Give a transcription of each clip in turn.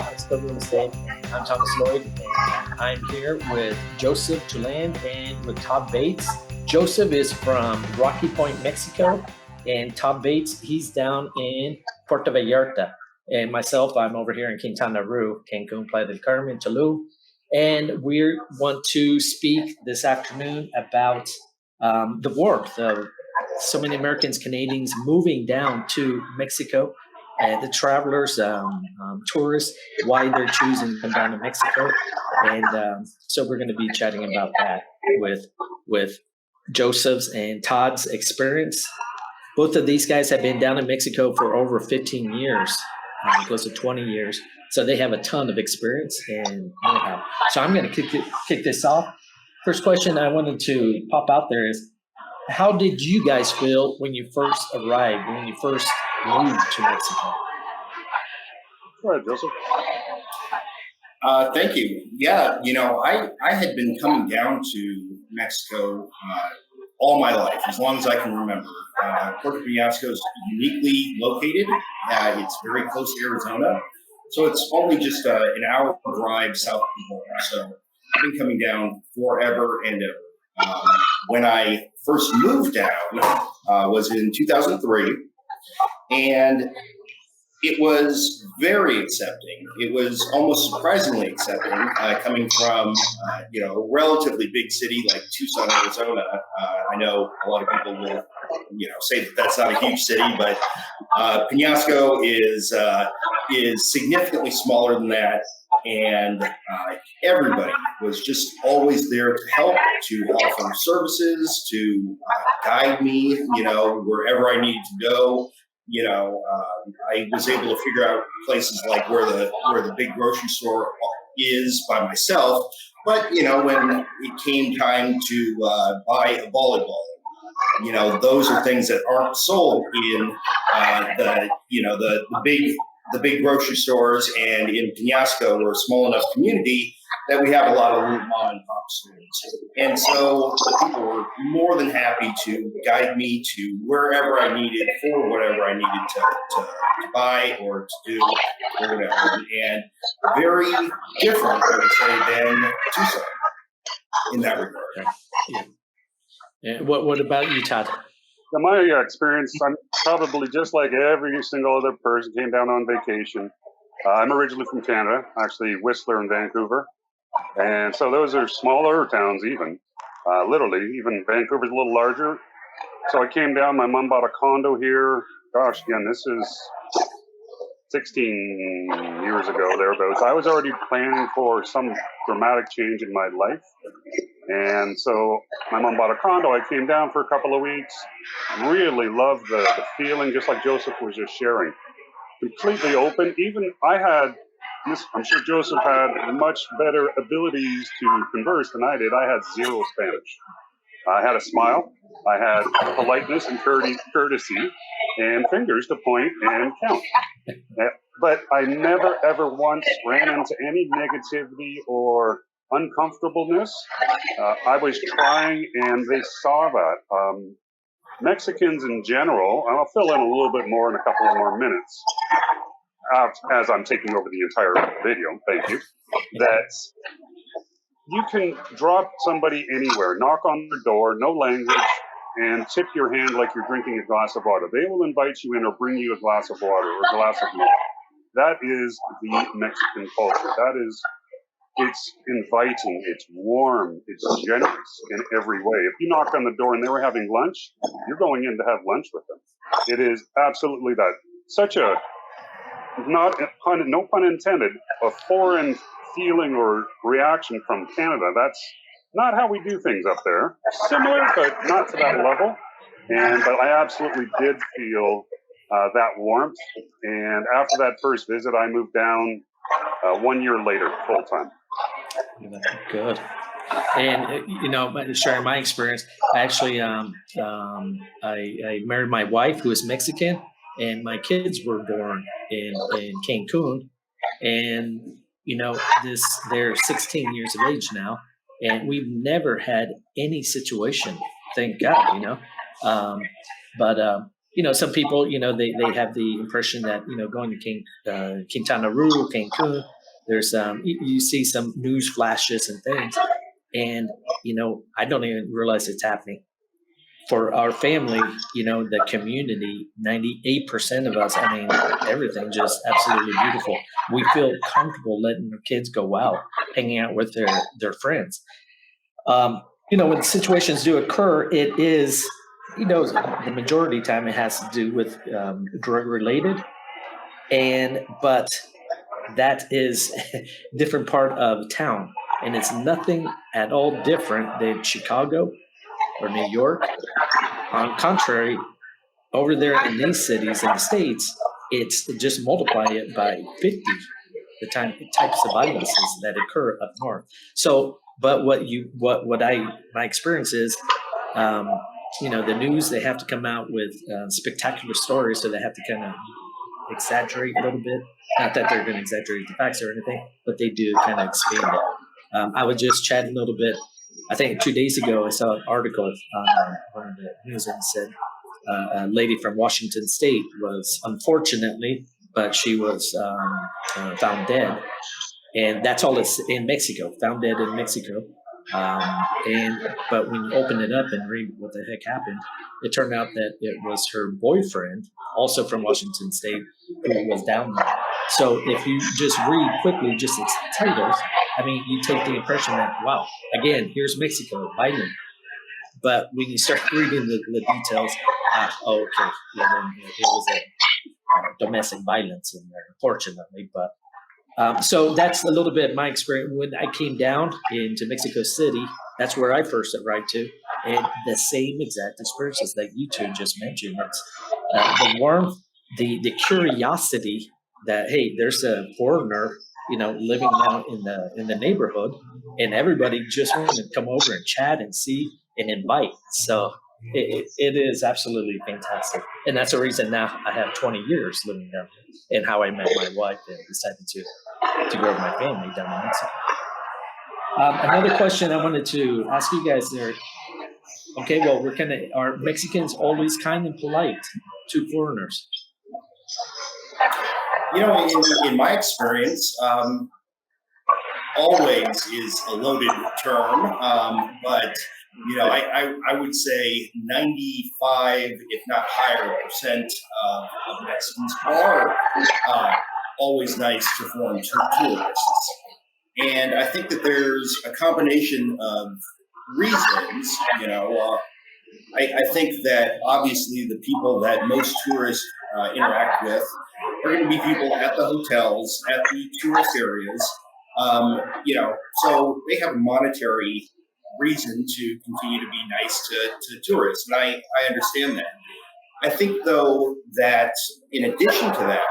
Mexico Real Estate. I'm Thomas Lloyd, and I'm here with Joseph Touland and with Todd Bates. Joseph is from Rocky Point, Mexico, and Todd Bates, he's down in Puerto Vallarta. And myself, I'm over here in Quintana Roo, Cancun, Playa del Carmen, Tulum. And we want to speak this afternoon about the warmth of so many Americans, Canadians moving down to Mexico, the travelers, tourists, why they're choosing to come down to Mexico. And so we're going to be chatting about that with Joseph's and Todd's experience. Both of these guys have been down in Mexico for over 15 years, close to 20 years. So they have a ton of experience and know-how. So I'm going to kick this off. First question I wanted to pop out there is, how did you guys feel when you first arrived, when you first moved to Mexico? Go ahead, Joseph. Thank you. Yeah, I had been coming down to Mexico all my life, as long as I can remember. Puerto Vallarta is uniquely located. It's very close to Arizona, so it's only just an hour drive south of the border. So I've been coming down forever and ever. When I first moved down was in 2003, and it was very accepting. It was almost surprisingly accepting, coming from a relatively big city like Tucson, Arizona. I know a lot of people will say that that's not a huge city, but Penasco is significantly smaller than that, and everybody was just always there to help, to offer services, to guide me, wherever I needed to go. I was able to figure out places like where the big grocery store is by myself. But when it came time to buy a volleyball, those are things that aren't sold in the big grocery stores. And in Penasco, we're a small enough community that we have a lot of little mom and pop stores. And so the people were more than happy to guide me to wherever I needed for whatever I needed to buy or to do or whatever. And very different, I would say, than Tucson in that regard. Yeah. And what about you, Todd? My experience, I'm probably just like every single other person, came down on vacation. I'm originally from Canada, actually Whistler and Vancouver. And so those are smaller towns even, literally. Even Vancouver's a little larger. So I came down, my mom bought a condo here. Gosh, again, this is 16 years ago, thereabouts. I was already planning for some dramatic change in my life. And so my mom bought a condo. I came down for a couple of weeks, really loved the feeling, just like Joseph was just sharing. Completely open. Even I had, I'm sure Joseph had much better abilities to converse than I did. I had zero Spanish. I had a smile. I had politeness and courtesy and fingers to point and count. But I never, ever once ran into any negativity or uncomfortableness. I was trying, and they saw that. Mexicans in general, and I'll fill in a little bit more in a couple of more minutes as I'm taking over the entire video, thank you, that you can drop somebody anywhere, knock on their door, no language, and tip your hand like you're drinking a glass of water. They will invite you in or bring you a glass of water or a glass of milk. That is the Mexican culture. It's inviting, it's warm, it's generous in every way. If you knocked on the door and they were having lunch, you're going in to have lunch with them. It is absolutely that. Such a, no pun intended, a foreign feeling or reaction from Canada. That's not how we do things up there. Similar, but not to that level. But I absolutely did feel that warmth. And after that first visit, I moved down 1 year later, full time. Good. And sharing my experience, I actually I married my wife, who is Mexican, and my kids were born in Cancun, and they're 16 years of age now, and we've never had any situation, thank God. But some people, they have the impression that going to Quintana Roo, Cancun, There's you see some news flashes and things, and I don't even realize it's happening. For our family, the community, 98% of us, I mean, everything just absolutely beautiful. We feel comfortable letting our kids go out, hanging out with their friends. When situations do occur, it is, the majority of the time it has to do with drug related. But that is a different part of town. And it's nothing at all different than Chicago or New York. On contrary, over there in these cities in the States, it's just multiply it by 50, the types of violences that occur up north. So, but my experience is, the news, they have to come out with spectacular stories, so they have to kind of exaggerate a little bit. Not that they're going to exaggerate the facts or anything, but they do kind of expand it. I would just chat a little bit. I think 2 days ago, I saw an article on one of the news and said a lady from Washington State was, unfortunately, but she was found dead. And that's all it's in Mexico, found dead in Mexico. But when you open it up and read what the heck happened, it turned out that it was her boyfriend, also from Washington State, who was down there. So if you just read quickly just its titles, I mean, you take the impression that, wow, again, here's Mexico, violent. But when you start reading the details, okay, yeah, then it was a domestic violence in there, unfortunately. But so that's a little bit my experience. When I came down into Mexico City, that's where I first arrived to, and the same exact experiences that you two just mentioned. It's the warmth, the curiosity that, hey, there's a foreigner, living now in the neighborhood, and everybody just wants to come over and chat and see and invite. So it is absolutely fantastic, and that's the reason now I have 20 years living down here, and how I met my wife and decided to grow my family down in Mexico. Another question I wanted to ask you guys there. Okay, well, are Mexicans always kind and polite to foreigners? In my experience, always is a loaded term, but I would say 95, if not higher, percent of Mexicans are always nice to foreign tourists. And I think that there's a combination of reasons. I think that obviously the people that most tourists interact with are going to be people at the hotels, at the tourist areas. So they have a monetary reason to continue to be nice to tourists, and I understand that. I think, though, that in addition to that,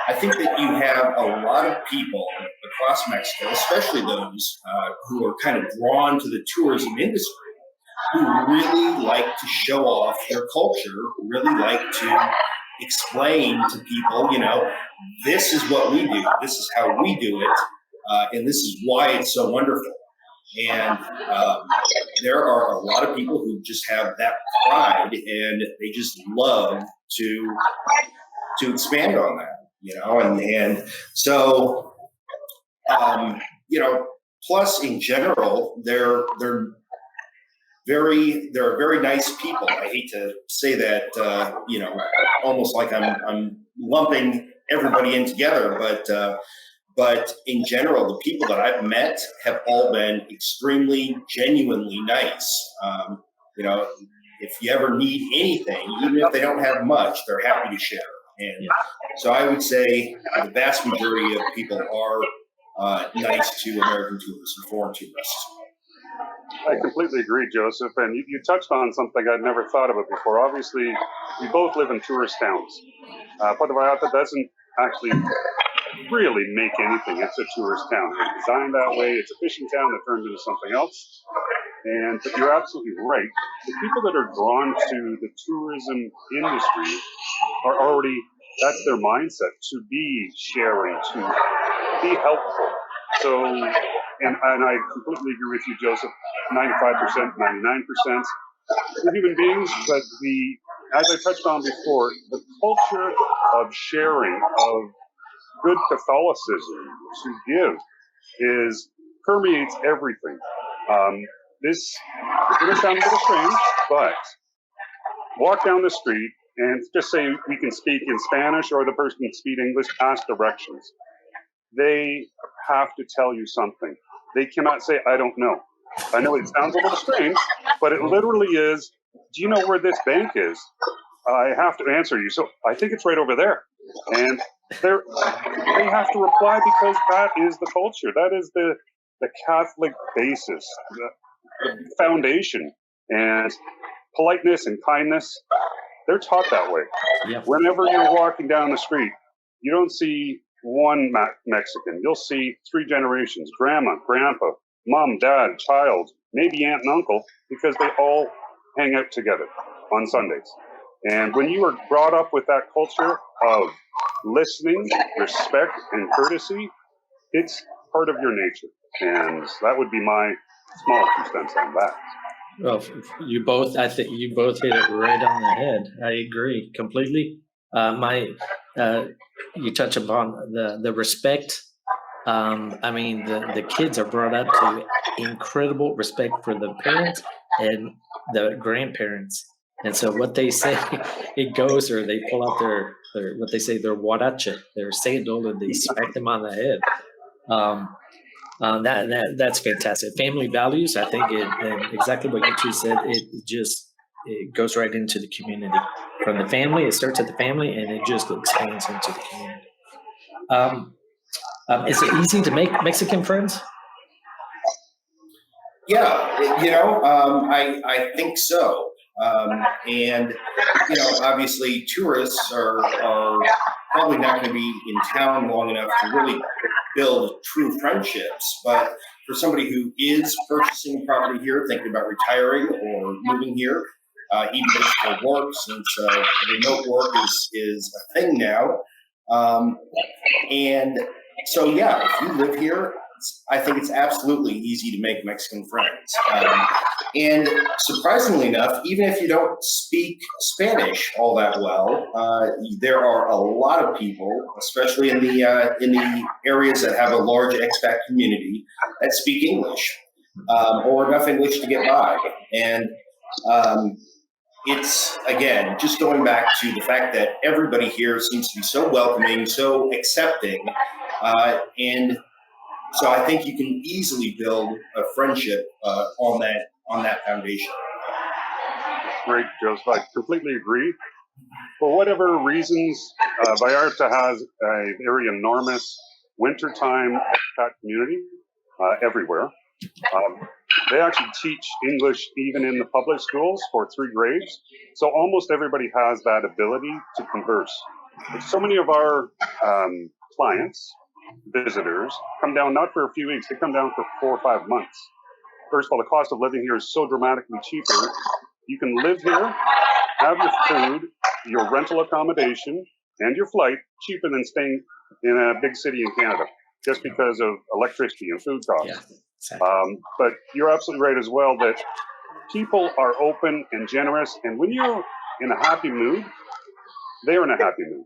I think that you have a lot of people across Mexico, especially those who are kind of drawn to the tourism industry, who really like to show off their culture, really like to explain to people, this is what we do, this is how we do it, and this is why it's so wonderful. And there are a lot of people who just have that pride, and they just love to expand on that, and so plus in general, they're very nice people. I hate to say that, almost like I'm lumping everybody in together, but in general, the people that I've met have all been extremely, genuinely nice. If you ever need anything, even if they don't have much, they're happy to share. And so I would say the vast majority of people are nice to American tourists or foreign tourists. I completely agree, Joseph. And you touched on something I'd never thought about before. Obviously, we both live in tourist towns. Puerto Vallarta doesn't actually really make anything. It's a tourist town. It's designed that way. It's a fishing town that turned into something else. But you're absolutely right. The people that are drawn to the tourism industry are already, that's their mindset, to be sharing, to be helpful. So, and I completely agree with you, Joseph, 95%, 99%. We're human beings, but as I touched on before, the culture of sharing, of good Catholicism to give permeates everything. This is going to sound a little strange, but walk down the street and just say we can speak in Spanish or the person can speak English, ask directions. They have to tell you something. They cannot say, I don't know. I know it sounds a little strange, but it literally is, do you know where this bank is? I have to answer you. So I think it's right over there. And they have to reply because that is the culture. That is the Catholic basis, the foundation. And politeness and kindness, they're taught that way. Yep. Whenever you're walking down the street, you don't see one Mexican. You'll see 3 generations, grandma, grandpa, mom, dad, child, maybe aunt and uncle, because they all hang out together on Sundays. And when you are brought up with that culture of listening, respect, and courtesy, it's part of your nature. And that would be my small 2 cents on that. Well, I think you both hit it right on the head. I agree completely. You touch upon the respect. I mean, the kids are brought up to incredible respect for the parents and the grandparents. And so what they say, it goes, or they pull out their what they say, their huarache, their sandal, and they smack them on the head. That's fantastic. Family values, I think, and exactly what you two said. It goes right into the community. From the family, it starts at the family, and it just expands into the community. Is it easy to make Mexican friends? Yeah, I think so. And obviously, tourists are probably not going to be in town long enough to really build true friendships. But for somebody who is purchasing property here, thinking about retiring or moving here, even just for work, since remote work is a thing now. And so, yeah, if you live here, I think it's absolutely easy to make Mexican friends. And surprisingly enough, even if you don't speak Spanish all that well, there are a lot of people, especially in the areas that have a large expat community, that speak English or enough English to get by. And it's, again, just going back to the fact that everybody here seems to be so welcoming, so accepting, and so I think you can easily build a friendship on that foundation. Great, Joseph. I completely agree. For whatever reasons, Vallarta has a very enormous wintertime expat community everywhere. They actually teach English even in the public schools for 3 grades. So almost everybody has that ability to converse. But so many of our clients, visitors, come down not for a few weeks, they come down for 4 or 5 months. First of all, the cost of living here is so dramatically cheaper. You can live here, have your food, your rental accommodation, and your flight cheaper than staying in a big city in Canada, just because of electricity and food costs. Yeah, exactly. But you're absolutely right as well that people are open and generous, and when you're in a happy mood, they're in a happy mood.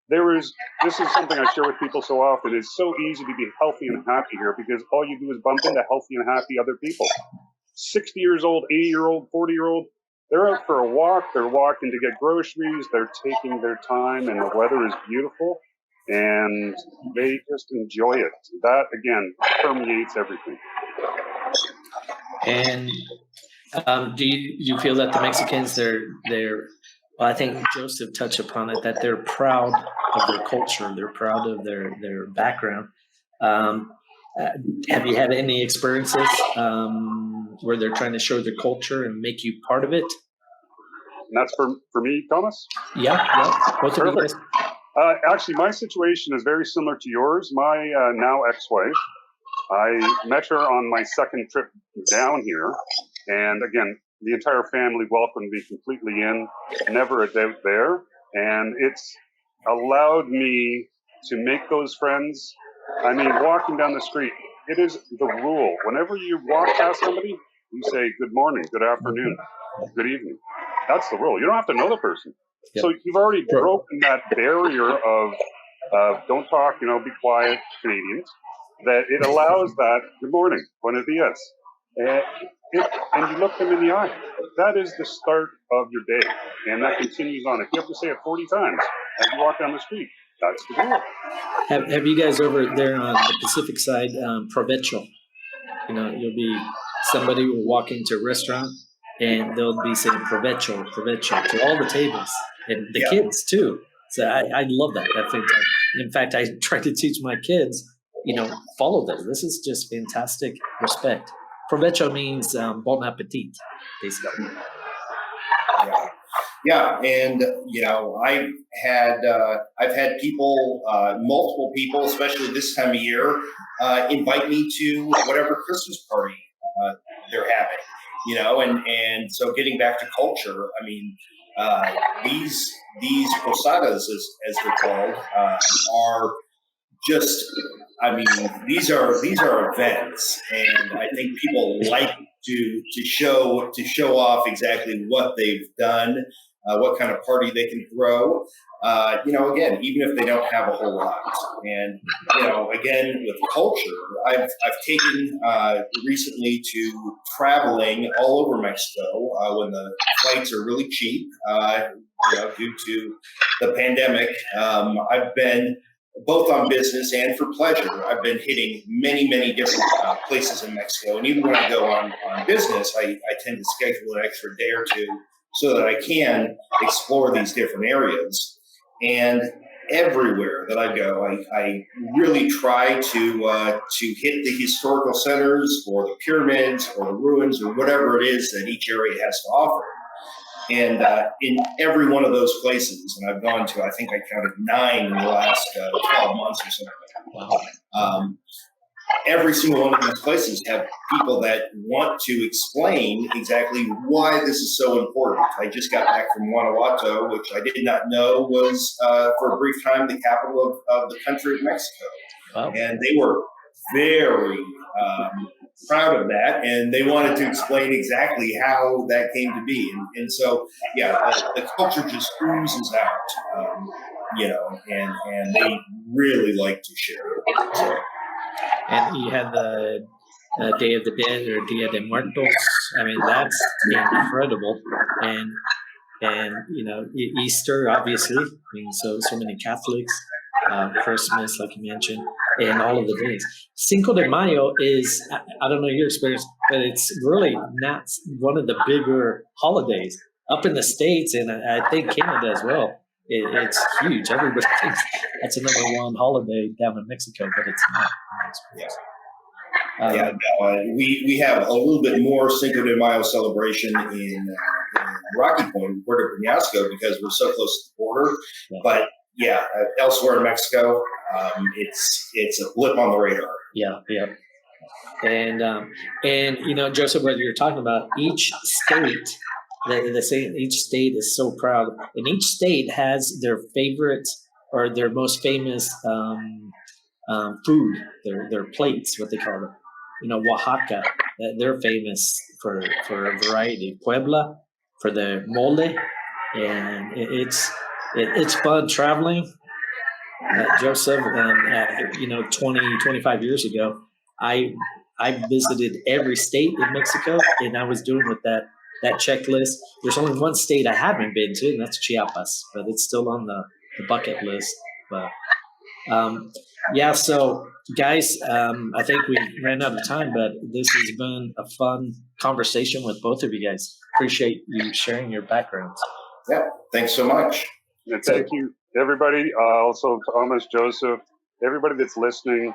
This is something I share with people so often. It's so easy to be healthy and happy here because all you do is bump into healthy and happy other people. 60 years old, 80-year-old, 40-year-old, they're out for a walk. They're walking to get groceries. They're taking their time, and the weather is beautiful, and they just enjoy it. That, again, permeates everything. And do you feel that the Mexicans, they're well, I think Joseph touched upon it, that they're proud of their culture. They're proud of their background. Have you had any experiences where they're trying to show their culture and make you part of it? And that's for me, Thomas? Yeah, both of you guys. Actually, my situation is very similar to yours. My now ex-wife, I met her on my second trip down here. And again, the entire family welcomed me completely in, never a doubt there. And it's allowed me to make those friends. I mean, walking down the street, it is the rule. Whenever you walk past somebody, you say, good morning, good afternoon, good evening. That's the rule. You don't have to know the person. Yep. So you've already broken that barrier of don't talk, be quiet Canadians, that it allows that, good morning, buenos dias. And you look them in the eye. That is the start of your day. And that continues on. If you have to say it 40 times as you walk down the street, that's the deal. Have you guys over there on the Pacific side, provecho? Somebody will walk into a restaurant and they'll be saying provecho to all the tables and the kids too. So I love that. I think, in fact, I try to teach my kids, follow this. This is just fantastic respect. Provecho means bon appetit, basically. Yeah, and I've had people, multiple people, especially this time of year, invite me to whatever Christmas party they're having. And so getting back to culture, I mean, these posadas, as they're called, are just, I mean, these are events, and I think people like to show off exactly what they've done, what kind of party they can throw. Again, even if they don't have a whole lot. And again, with culture, I've taken recently to traveling all over Mexico when the flights are really cheap, due to the pandemic. I've been both on business and for pleasure. I've been hitting many, many different places in Mexico. And even when I go on business, I tend to schedule an extra day or two so that I can explore these different areas. And everywhere that I go, I really try to hit the historical centers or the pyramids or the ruins or whatever it is that each area has to offer. And in every one of those places, and I've gone to, I think I counted 9 in the last 12 months or something. Wow. Every single one of these places have people that want to explain exactly why this is so important. I just got back from Guanajuato, which I did not know was, for a brief time, the capital of the country of Mexico. Wow. And they were very proud of that, and they wanted to explain exactly how that came to be. And so, the culture just oozes out, and they really like to share it. So, and you had the Day of the Dead or Dia de Muertos. I mean, that's incredible. And Easter, obviously. I mean, so many Catholics. Christmas, like you mentioned, and all of the days. Cinco de Mayo is, I don't know your experience, but it's really not one of the bigger holidays. Up in the States, and I think Canada as well, it's huge. Everybody thinks that's a number one holiday down in Mexico, but it's not. We have a little bit more Cinco de Mayo celebration in Rocky Point, Puerto Peñasco, because we're so close to the border. Yeah. But elsewhere in Mexico, it's a blip on the radar. Yeah. And Joseph, what you're talking about, each state, each state is so proud, and each state has their favorite or their most famous food, their plates, what they call it. Oaxaca, they're famous for a variety. Puebla for the mole, and it's fun traveling. Joseph, 25 years ago, I visited every state in Mexico, and I was doing with that checklist. There's only one state I haven't been to, and that's Chiapas, but it's still on the bucket list. But so guys, I think we ran out of time, but this has been a fun conversation with both of you guys. Appreciate you sharing your backgrounds. Yeah, thanks so much. And thank you, everybody. Also, Thomas, Joseph, everybody that's listening.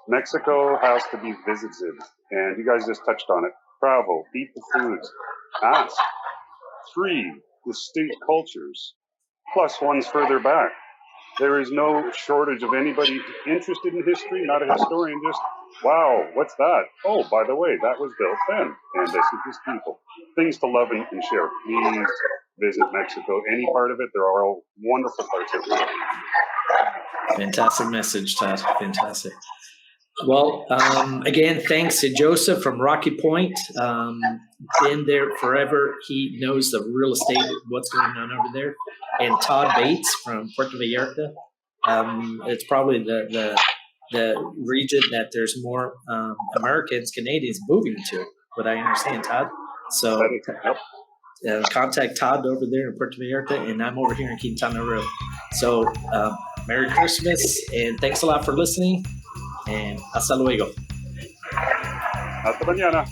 Mexico has to be visited, and you guys just touched on it. Travel, eat the foods, ask. 3 distinct cultures, plus one's further back. There is no shortage of anybody interested in history, not a historian, just, wow, what's that? Oh, by the way, that was built then, and this is his people. Things to love and share. Please visit Mexico. Any part of it, there are all wonderful parts of it. Fantastic message, Todd. Fantastic. Well, again, thanks to Joseph from Rocky Point. Been there forever. He knows the real estate, what's going on over there. And Todd Bates from Puerto Vallarta. It's probably the region that there's more Americans, Canadians moving to. What I understand, Todd. So contact Todd over there in Puerto Vallarta, and I'm over here in Quintana Roo. So Merry Christmas, and thanks a lot for listening, and hasta luego. Hasta mañana.